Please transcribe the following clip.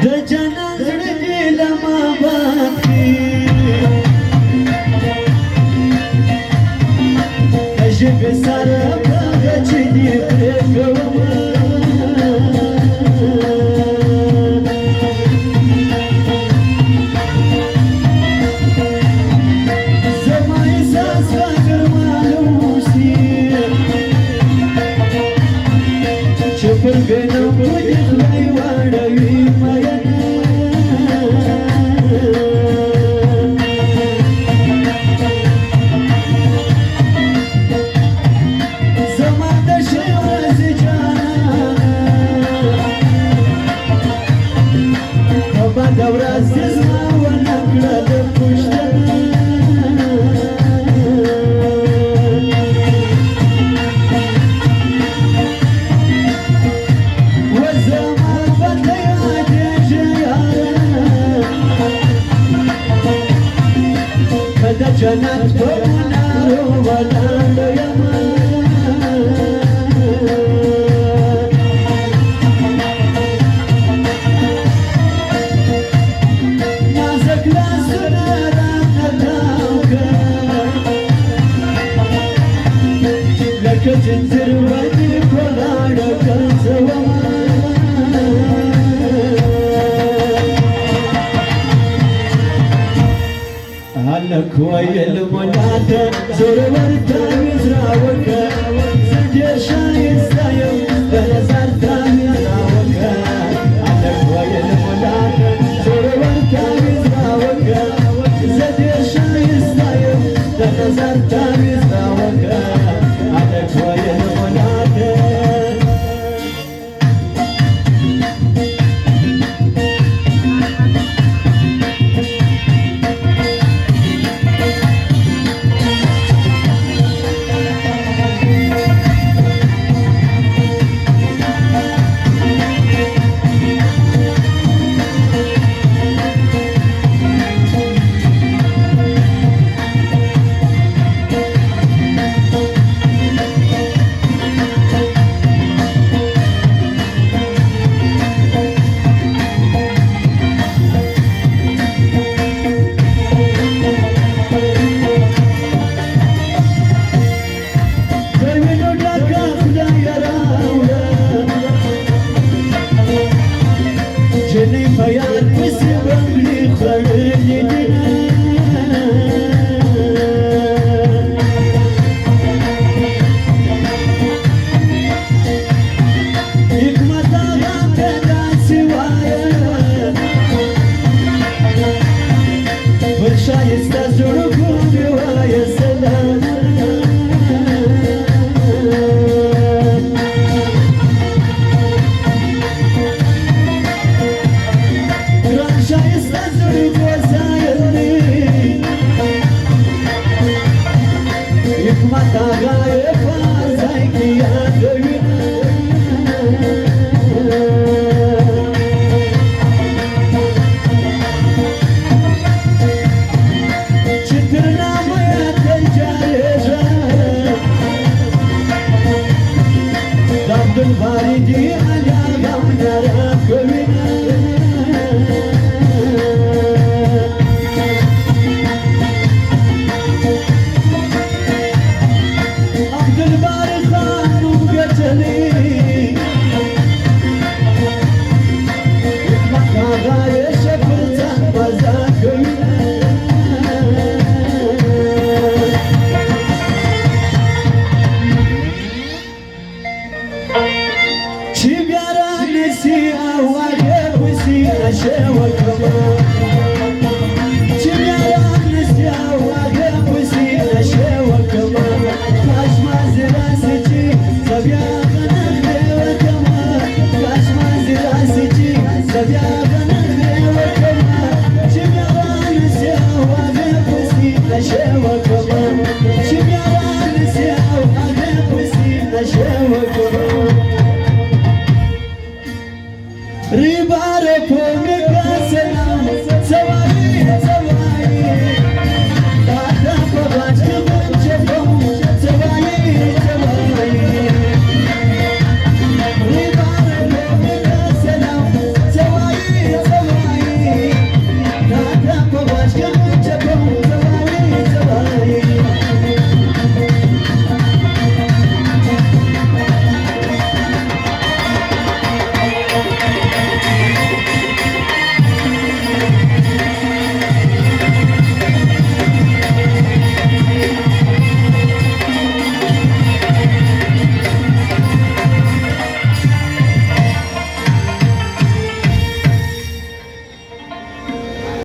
دجنا زړګي لمه باندې ژبې سره پاغه چې دې پرېږدم زما احساس فکر معلوم سي چې پر بینم مودې خدای واړوي جنت په منارو ولاړ یم نازک لاسونه رانه تاو کړه لکه ځنځیر ودې ولاړه ګرځومه هلک ویل مولاته زور ورته مې راوکړه زه ډېر ښایسته یم د نظر ته مې راوکړه هلک ویل مولاته زور ورته مې راوکړه زه ډېر ښایسته یم د نظر ته مې راوکړه هلک ویل مولاته Ribare come